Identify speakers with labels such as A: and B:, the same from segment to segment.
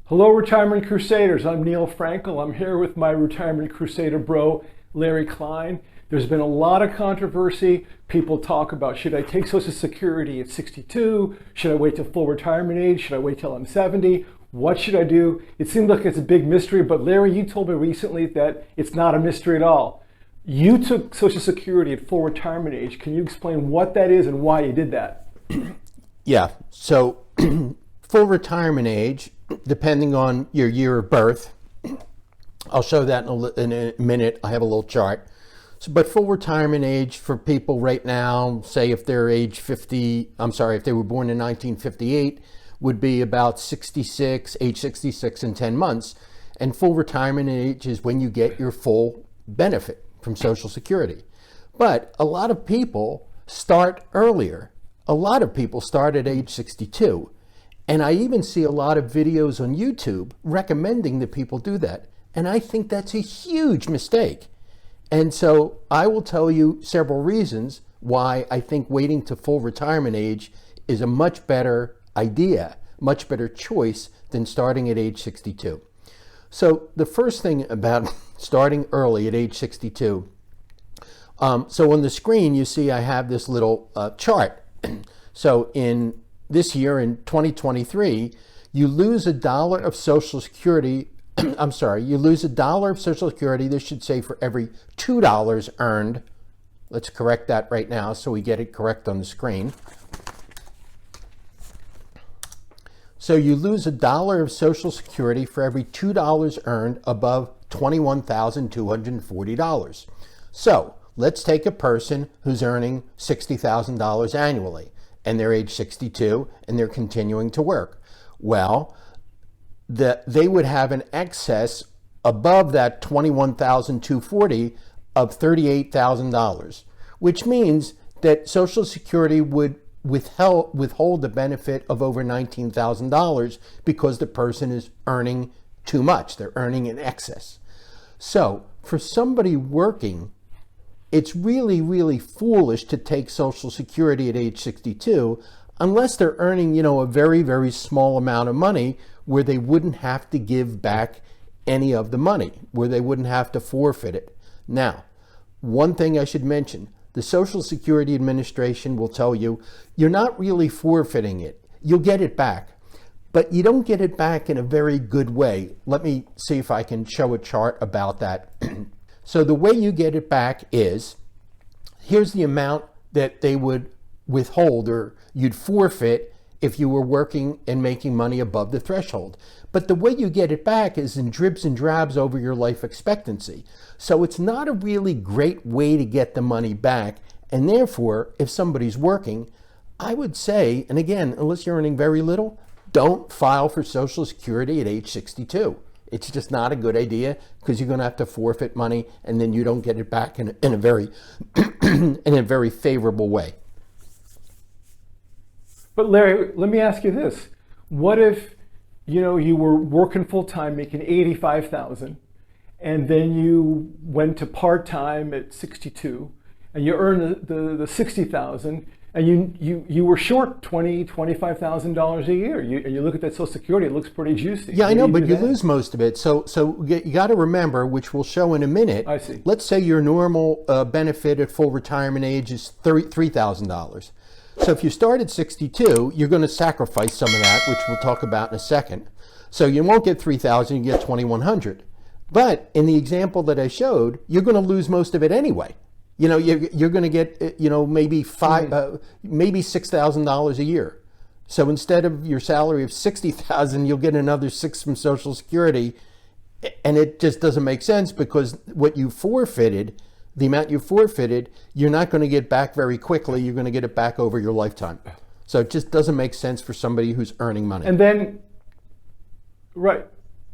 A: Hello, Retirement Crusaders. I'm Neil Frankel. I'm here with my Retirement Crusader bro, Larry Klein. There's been a lot of controversy. People talk about, should I take Social Security at 62? Should I wait till full retirement age? Should I wait till I'm 70? What should I do? It seems like it's a big mystery, but Larry, you told me recently that it's not a mystery at all. You took Social Security at full retirement age. Can you explain what that is and why you did that?
B: Yeah, so full retirement age, depending on your year of birth, I'll show that in a minute. I have a little chart. So, but full retirement age for people right now, say if they're age 50, if they were born in 1958, would be about age 66 in 10 months. And full retirement age is when you get your full benefit from Social Security. But a lot of people start earlier. A lot of people start at age 62. And I even see a lot of videos on YouTube recommending that people do that. And I think that's a huge mistake. And so I will tell you several reasons why I think waiting to full retirement age is a much better idea, much better choice than starting at age 62. So the first thing about starting early at age 62, so on the screen you see I have this little chart. So in this year, in 2023, you lose $1 of Social Security. You lose $1 of Social Security, this should say, for every $2 earned. Let's correct that right now so we get it correct on the screen. So you lose $1 of Social Security for every $2 earned above $21,240. So let's take a person who's earning $60,000 annually, and they're age 62 and they're continuing to work. Well, they would have an excess above that $21,240 of $38,000, which means that Social Security would withhold the benefit of over $19,000 because the person is earning too much. They're earning in excess. So for somebody working, it's really, really foolish to take Social Security at age 62 unless they're earning, a very, very small amount of money where they wouldn't have to give back any of the money, where they wouldn't have to forfeit it. Now, one thing I should mention, the Social Security Administration will tell you, you're not really forfeiting it. You'll get it back, but you don't get it back in a very good way. Let me see if I can show a chart about that. So the way you get it back is, here's the amount that they would withhold or you'd forfeit if you were working and making money above the threshold. But the way you get it back is in dribs and drabs over your life expectancy. So it's not a really great way to get the money back. And therefore, if somebody's working, I would say, and again, unless you're earning very little, don't file for Social Security at age 62. It's just not a good idea because you're going to have to forfeit money and then you don't get it back in a very in a very favorable way.
A: But Larry, let me ask you this. What if, you were working full time making $85,000 and then you went to part time at 62 and you earned the $60,000 and you were short $25,000 a year. You look at that Social Security, it looks pretty juicy.
B: Yeah, I know, but you lose most of it. So you got to remember, which we'll show in a minute.
A: I see.
B: Let's say your normal benefit at full retirement age is $3,000. So if you start at 62, you're going to sacrifice some of that, which we'll talk about in a second. So you won't get $3,000, you get $2,100. But in the example that I showed, you're going to lose most of it anyway. You're going to get, maybe $6,000 a year. So instead of your salary of $60,000, you'll get another $6,000 from Social Security, and it just doesn't make sense because what you forfeited, the amount you forfeited, you're not going to get back very quickly. You're going to get it back over your lifetime. So it just doesn't make sense for somebody who's earning money.
A: And then, right,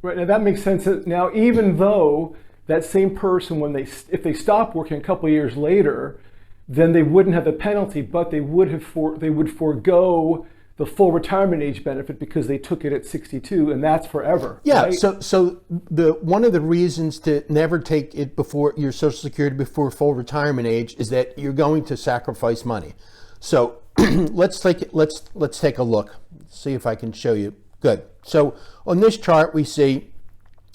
A: now that makes sense. Now, even though that same person, if they stop working a couple of years later, then they wouldn't have the penalty, but they would forego the full retirement age benefit because they took it at 62, and that's forever.
B: Yeah.
A: Right?
B: So one of the reasons to never take it before your Social Security before full retirement age is that you're going to sacrifice money. So let's take a look. See if I can show you Good. So on this chart, we see,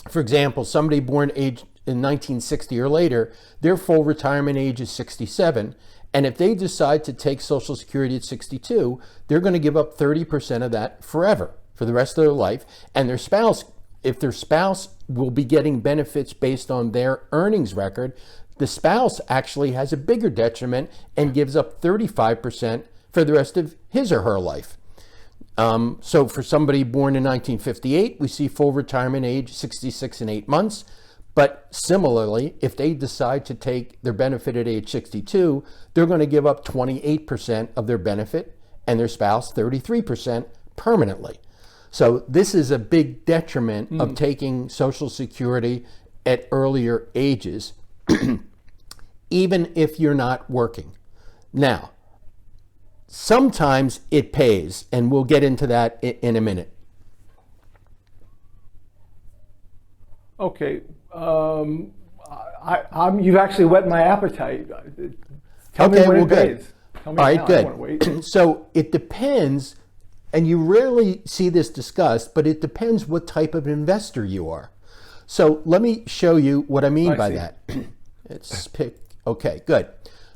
B: for example, somebody born age in 1960 or later, their full retirement age is 67. And if they decide to take Social Security at 62, they're going to give up 30% of that forever, for the rest of their life. And their spouse, if their spouse will be getting benefits based on their earnings record, the spouse actually has a bigger detriment and gives up 35% for the rest of his or her life. So for somebody born in 1958, we see full retirement age 66 and 8 months. But similarly, if they decide to take their benefit at age 62, they're going to give up 28% of their benefit and their spouse 33% permanently. So this is a big detriment of taking Social Security at earlier ages, even if you're not working. Now, sometimes it pays, and we'll get into that in a minute.
A: Okay. You've actually whet my appetite. Tell me when it pays. Tell me
B: All right,
A: now.
B: good.
A: I don't want to wait.
B: So it depends, and you rarely see this discussed, but it depends what type of investor you are. So let me show you what I mean by that. Let's pick, okay, good.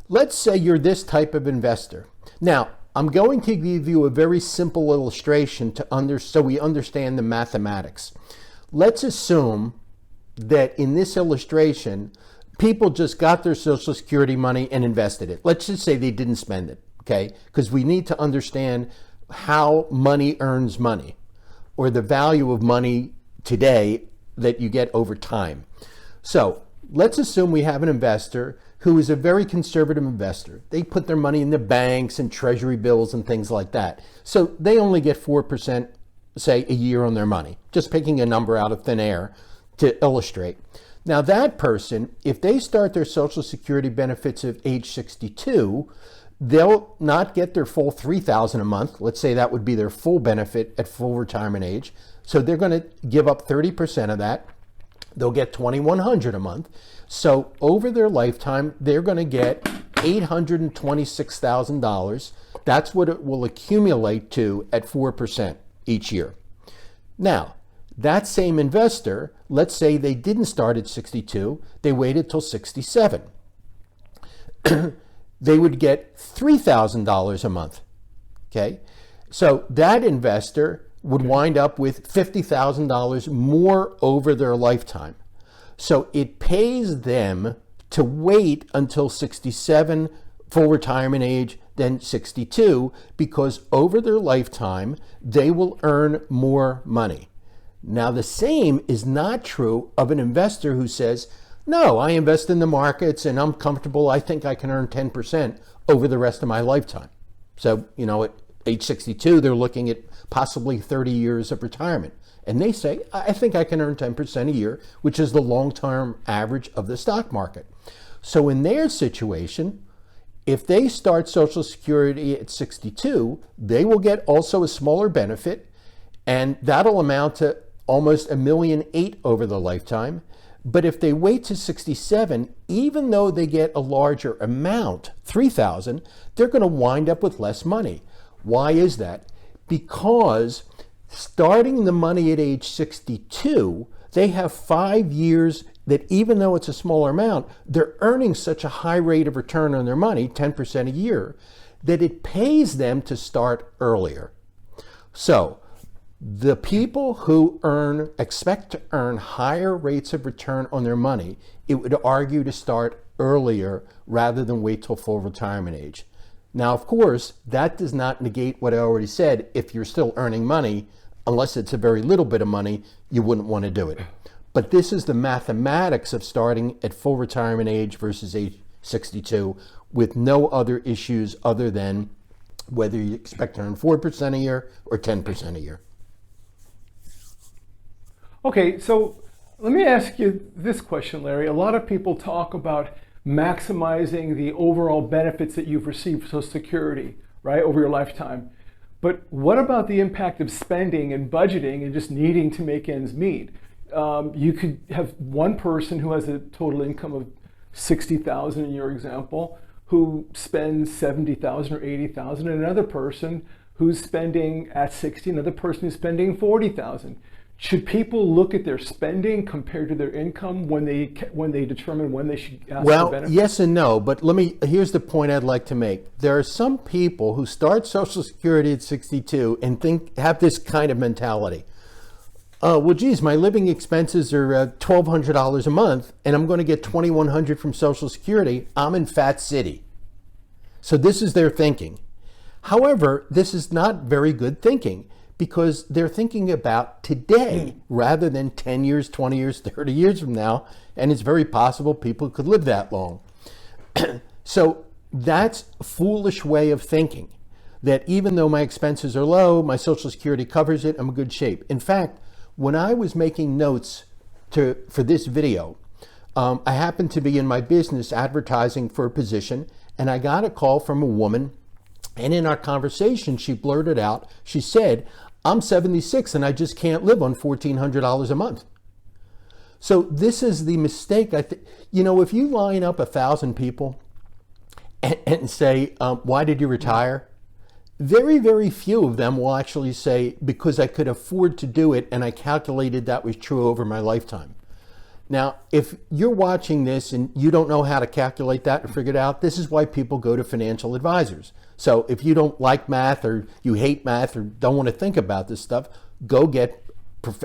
B: Let's say you're this type of investor. Now, I'm going to give you a very simple illustration so we understand the mathematics. Let's assume that in this illustration, people just got their Social Security money and invested it. Let's just say they didn't spend it, okay? Because we need to understand how money earns money, or the value of money today that you get over time. So let's assume we have an investor who is a very conservative investor. They put their money in the banks and treasury bills and things like that. So they only get 4%, say, a year on their money, just picking a number out of thin air to illustrate. Now that person, if they start their Social Security benefits at age 62, they'll not get their full $3,000 a month. Let's say that would be their full benefit at full retirement age. So they're going to give up 30% of that. They'll get $2,100 a month. So over their lifetime, they're going to get $826,000. That's what it will accumulate to at 4% each year. Now, that same investor, let's say they didn't start at 62, they waited till 67. They would get $3,000 a month, okay? So that investor would wind up with $50,000 more over their lifetime. So it pays them to wait until 67, full retirement age, then 62, because over their lifetime, they will earn more money. Now, the same is not true of an investor who says, no, I invest in the markets and I'm comfortable. I think I can earn 10% over the rest of my lifetime. So, you know, at age 62, they're looking at possibly 30 years of retirement. And they say, I think I can earn 10% a year, which is the long-term average of the stock market. So in their situation, if they start Social Security at 62, they will get also a smaller benefit, and that'll amount to almost $1.8 million over the lifetime. But if they wait to 67, even though they get a larger amount, $3,000, they're going to wind up with less money. Why is that? Because starting the money at age 62, they have 5 years that even though it's a smaller amount, they're earning such a high rate of return on their money, 10% a year, that it pays them to start earlier. So the people who expect to earn higher rates of return on their money, it would argue to start earlier rather than wait till full retirement age. Now, of course, that does not negate what I already said. If you're still earning money, unless it's a very little bit of money, you wouldn't want to do it. But this is the mathematics of starting at full retirement age versus age 62 with no other issues other than whether you expect to earn 4% a year or 10% a year.
A: Okay, so let me ask you this question, Larry. A lot of people talk about maximizing the overall benefits that you've received for Social Security, right, over your lifetime. But what about the impact of spending and budgeting and just needing to make ends meet? You could have one person who has a total income of $60,000 in your example, who spends $70,000 or $80,000, and another person who's spending at 60, another person who's spending 40,000. Should people look at their spending compared to their income when they determine when they should ask for benefits?
B: Yes and no, but here's the point I'd like to make. There are some people who start Social Security at 62 and have this kind of mentality. Well, geez, my living expenses are $1,200 a month, and I'm going to get $2,100 from Social Security. I'm in Fat City. So this is their thinking. However, this is not very good thinking, because they're thinking about today rather than 10 years, 20 years, 30 years from now, and it's very possible people could live that long. So that's a foolish way of thinking, that even though my expenses are low, my Social Security covers it, I'm in good shape. In fact, when I was making notes for this video, I happened to be in my business advertising for a position, and I got a call from a woman. And in our conversation, she blurted out, she said, I'm 76 and I just can't live on $1,400 a month. So this is the mistake. If you line up 1,000 people and say, why did you retire? Very, very few of them will actually say, because I could afford to do it and I calculated that was true over my lifetime. Now, if you're watching this and you don't know how to calculate that or figure it out, this is why people go to financial advisors. So if you don't like math or you hate math or don't want to think about this stuff, go get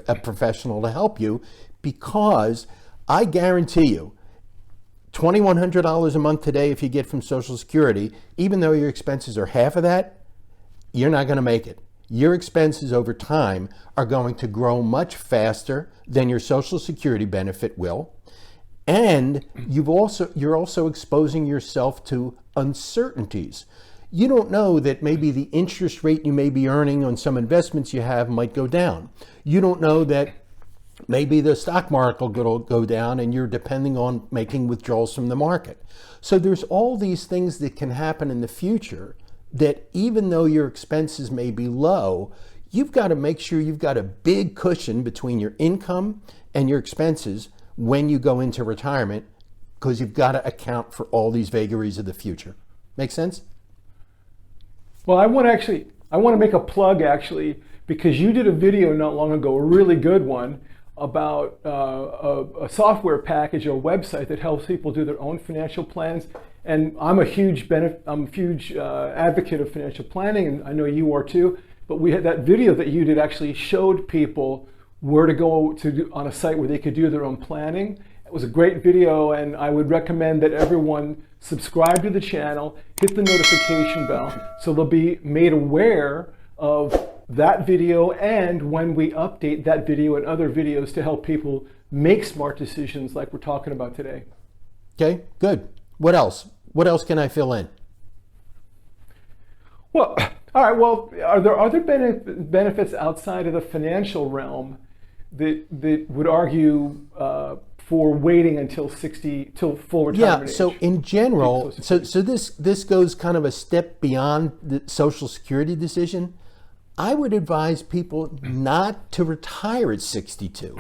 B: a professional to help you, because I guarantee you, $2,100 a month today if you get from Social Security, even though your expenses are half of that, you're not going to make it. Your expenses over time are going to grow much faster than your Social Security benefit will. And you're also exposing yourself to uncertainties. You don't know that maybe the interest rate you may be earning on some investments you have might go down. You don't know that maybe the stock market will go down and you're depending on making withdrawals from the market. So there's all these things that can happen in the future that even though your expenses may be low, you've got to make sure you've got a big cushion between your income and your expenses when you go into retirement, because you've got to account for all these vagaries of the future. Make sense?
A: Well, I want to make a plug actually, because you did a video not long ago, a really good one, about a software package or a website that helps people do their own financial plans. And I'm a huge advocate of financial planning, and I know you are too. But we had that video that you did actually showed people where to go on a site where they could do their own planning. It was a great video, and I would recommend that everyone subscribe to the channel, hit the notification bell, so they'll be made aware of that video and when we update that video and other videos to help people make smart decisions like we're talking about today.
B: Okay, good. What else? What else can I fill in?
A: Well, all right. Well, are there other benefits outside of the financial realm that would argue for waiting until 60, till full retirement age?
B: So in general, so this goes kind of a step beyond the Social Security decision. I would advise people not to retire at 62.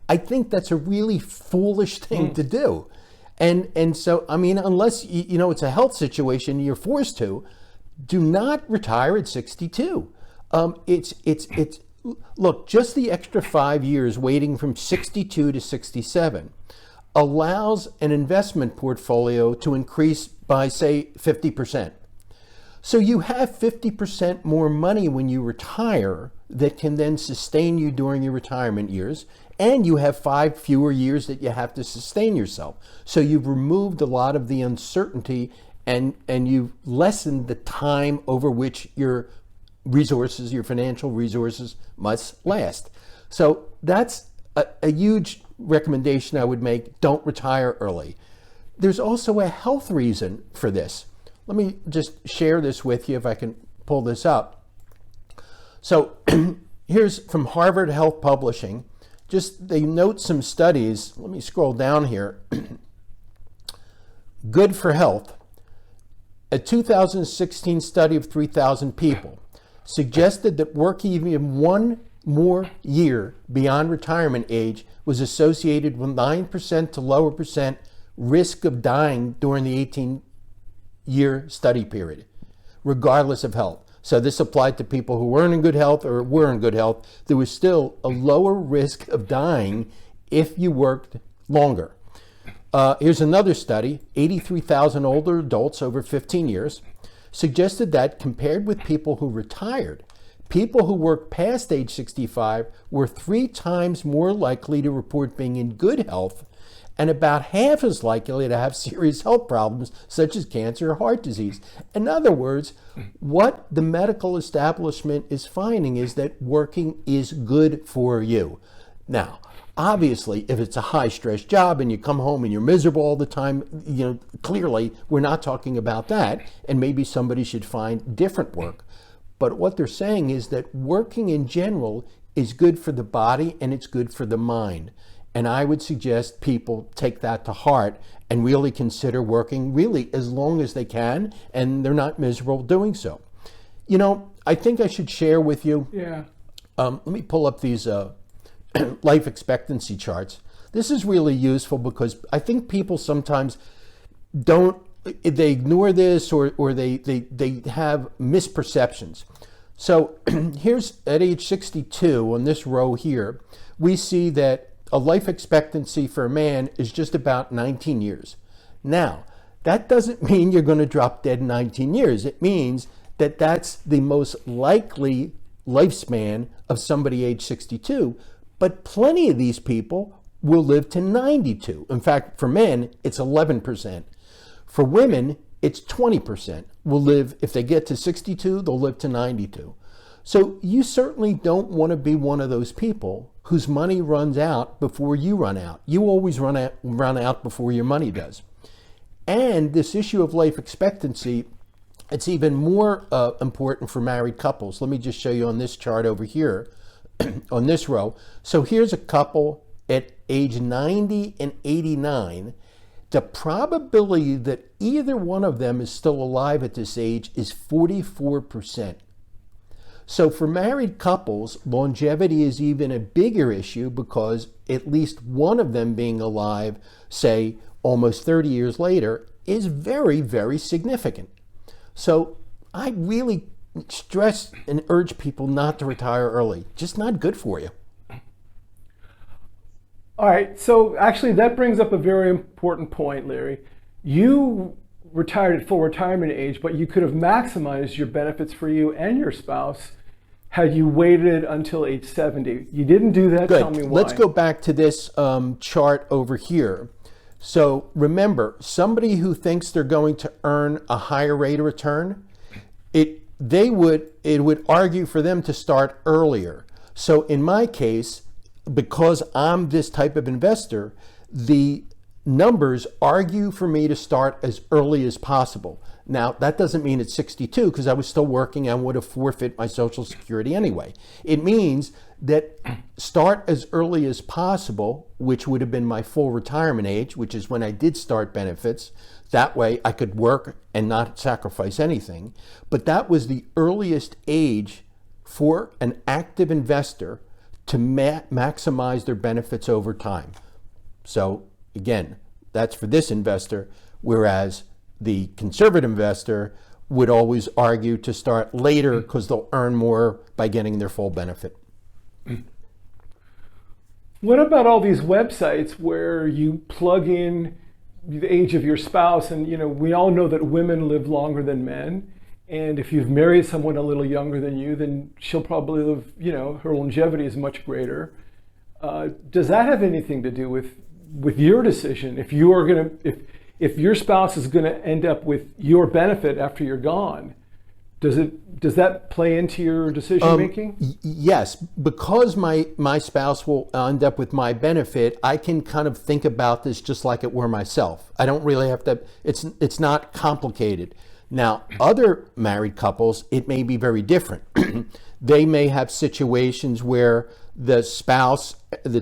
B: I think that's a really foolish thing to do. And so, I mean, unless, it's a health situation, you're forced to, do not retire at 62. Look, just the extra 5 years waiting from 62 to 67 allows an investment portfolio to increase by, say, 50%. So you have 50% more money when you retire that can then sustain you during your retirement years, and you have 5 fewer years that you have to sustain yourself. So you've removed a lot of the uncertainty, and you've lessened the time over which your resources, your financial resources, must last. So that's a huge recommendation I would make. Don't retire early. There's also a health reason for this. Let me just share this with you if I can pull this up. So here's from Harvard Health Publishing. They note some studies. Let me scroll down here. Good for Health. A 2016 study of 3,000 people suggested that working even one more year beyond retirement age was associated with 9% to lower percent risk of dying during the 18-year study period, regardless of health. So this applied to people who weren't in good health or were in good health. There was still a lower risk of dying if you worked longer. Here's another study. 83,000 older adults over 15 years suggested that compared with people who retired, people who worked past age 65 were 3 times more likely to report being in good health and about half as likely to have serious health problems such as cancer or heart disease. In other words, what the medical establishment is finding is that working is good for you. Now, obviously, if it's a high-stress job and you come home and you're miserable all the time, clearly we're not talking about that, and maybe somebody should find different work. But what they're saying is that working in general is good for the body and it's good for the mind. And I would suggest people take that to heart and really consider working really as long as they can, and they're not miserable doing so. I think I should share with you.
A: Yeah.
B: Let me pull up these life expectancy charts. This is really useful because I think people sometimes they ignore this or they have misperceptions. So here's at age 62 on this row here, we see that a life expectancy for a man is just about 19 years. Now, that doesn't mean you're going to drop dead in 19 years. It means that that's the most likely lifespan of somebody age 62, but plenty of these people will live to 92. In fact, for men, it's 11%. For women, it's 20% will live, if they get to 62, they'll live to 92. So you certainly don't want to be one of those people whose money runs out before you run out. You always run out before your money does. And this issue of life expectancy, it's even more important for married couples. Let me just show you on this chart over here, on this row. So here's a couple at age 90 and 89. The probability that either one of them is still alive at this age is 44%. So for married couples, longevity is even a bigger issue because at least one of them being alive, say, almost 30 years later, is very, very significant. So I really stress and urge people not to retire early. Just not good for you.
A: All right, so actually that brings up a very important point, Larry. You retired at full retirement age, but you could have maximized your benefits for you and your spouse had you waited until age 70. You didn't do that.
B: Good.
A: Tell me why.
B: Let's go back to this chart over here. So remember, somebody who thinks they're going to earn a higher rate of return, it would argue for them to start earlier. So in my case, because I'm this type of investor, the numbers argue for me to start as early as possible. Now, that doesn't mean it's 62 because I was still working and would have forfeit my Social Security anyway. It means that start as early as possible, which would have been my full retirement age, which is when I did start benefits. That way I could work and not sacrifice anything. But that was the earliest age for an active investor to maximize their benefits over time. So again, that's for this investor, whereas the conservative investor would always argue to start later because they'll earn more by getting their full benefit.
A: What about all these websites where you plug in the age of your spouse, and we all know that women live longer than men, and if you've married someone a little younger than you, then she'll probably live, her longevity is much greater. Does that have anything to do with your decision? If your spouse is going to end up with your benefit after you're gone, does that play into your decision making?
B: Yes, because my spouse will end up with my benefit, I can kind of think about this just like it were myself. I don't really have to, it's not complicated. Now, other married couples, it may be very different. They may have situations where the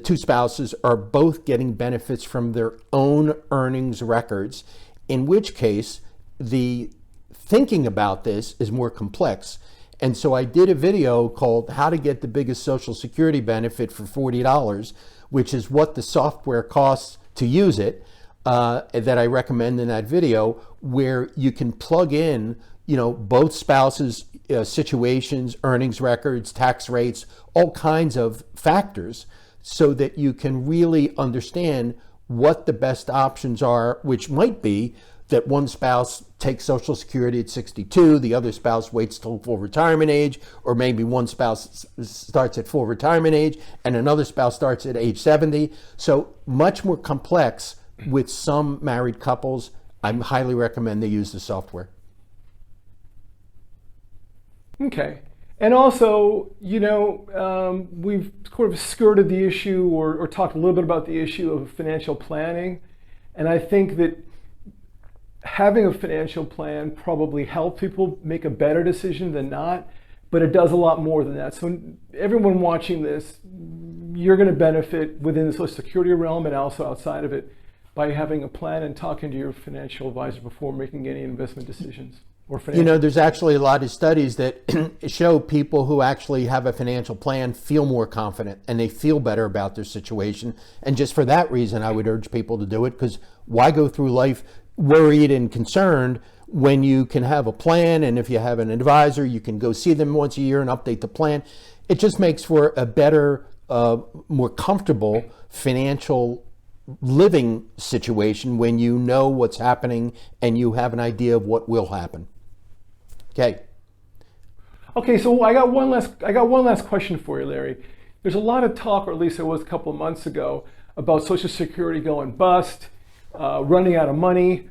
B: two spouses are both getting benefits from their own earnings records, in which case the thinking about this is more complex. And so I did a video called How to Get the Biggest Social Security Benefit for $40, which is what the software costs to use it, that I recommend in that video, where you can plug in both spouses' situations, earnings records, tax rates, all kinds of factors, so that you can really understand what the best options are, which might be that one spouse takes Social Security at 62, the other spouse waits till full retirement age, or maybe one spouse starts at full retirement age and another spouse starts at age 70. So much more complex with some married couples. I highly recommend they use the software.
A: Okay. And also, we've sort of skirted the issue or talked a little bit about the issue of financial planning. And I think that having a financial plan probably helps people make a better decision than not, but it does a lot more than that. So everyone watching this, you're going to benefit within the Social Security realm and also outside of it by having a plan and talking to your financial advisor before making any investment decisions.
B: There's actually a lot of studies that show people who actually have a financial plan feel more confident and they feel better about their situation. And just for that reason, I would urge people to do it, because why go through life worried and concerned when you can have a plan, and if you have an advisor, you can go see them once a year and update the plan. It just makes for a better, more comfortable financial living situation when you know what's happening and you have an idea of what will happen.
A: Okay, so I got one last question for you, Larry. There's a lot of talk, or at least there was a couple of months ago, about Social Security going bust, running out of money.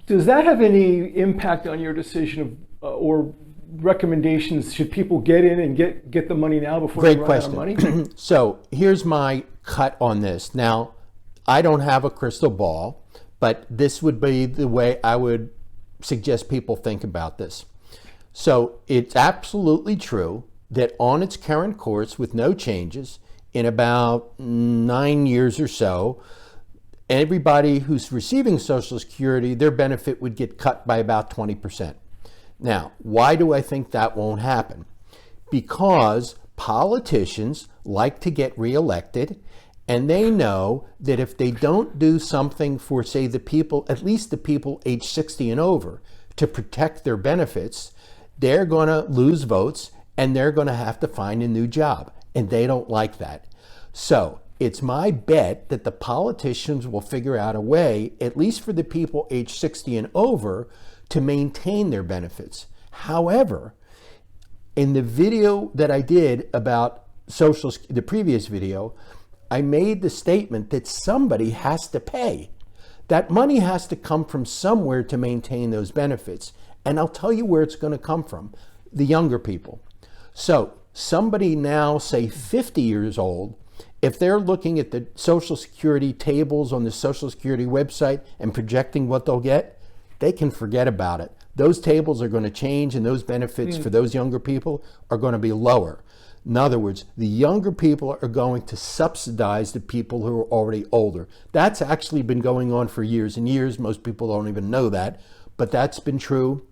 A: Does that have any impact on your decision or recommendations? Should people get in and get the money now before they run out of money?
B: So here's my cut on this. Now, I don't have a crystal ball, but this would be the way I would suggest people think about this. So it's absolutely true that on its current course, with no changes, in about 9 years or so, everybody who's receiving Social Security, their benefit would get cut by about 20%. Now, why do I think that won't happen? Because politicians like to get reelected, and they know that if they don't do something for, say, the people, at least the people age 60 and over, to protect their benefits, they're going to lose votes and they're going to have to find a new job. And they don't like that. So it's my bet that the politicians will figure out a way, at least for the people age 60 and over, to maintain their benefits. However, in the video that I did about the previous video, I made the statement that somebody has to pay. That money has to come from somewhere to maintain those benefits. And I'll tell you where it's going to come from: the younger people. So somebody now, say 50 years old, if they're looking at the Social Security tables on the Social Security website and projecting what they'll get, they can forget about it. Those tables are going to change, and those benefits for those younger people are going to be lower. In other words, the younger people are going to subsidize the people who are already older. That's actually been going on for years and years. Most people don't even know that, but that's been true,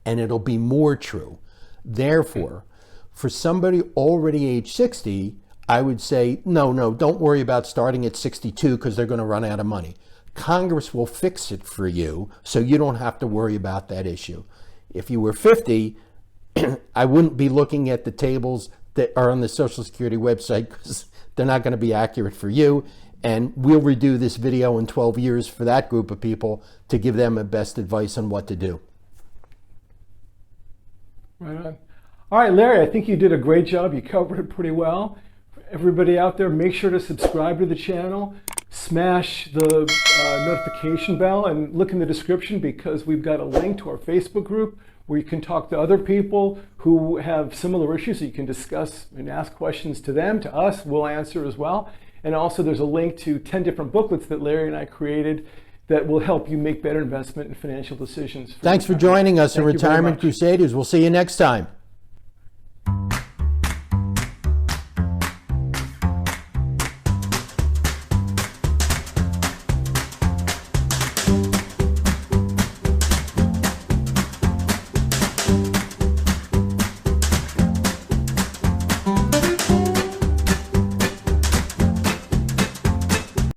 B: and it'll be more true. Therefore, for somebody already age 60, I would say, no, don't worry about starting at 62 because they're going to run out of money. Congress will fix it for you, so you don't have to worry about that issue. If you were 50, I wouldn't be looking at the tables that are on the Social Security website, because they're not going to be accurate for you. And we'll redo this video in 12 years for that group of people to give them the best advice on what to do.
A: Right on. All right, Larry, I think you did a great job. You covered it pretty well. For everybody out there, make sure to subscribe to the channel, smash the notification bell, and look in the description, because we've got a link to our Facebook group where you can talk to other people who have similar issues, so you can discuss and ask questions to them, to us. We'll answer as well. And also there's a link to 10 different booklets that Larry and I created that will help you make better investment and financial decisions.
B: Thanks for joining us in Retirement Crusaders. We'll see you next time.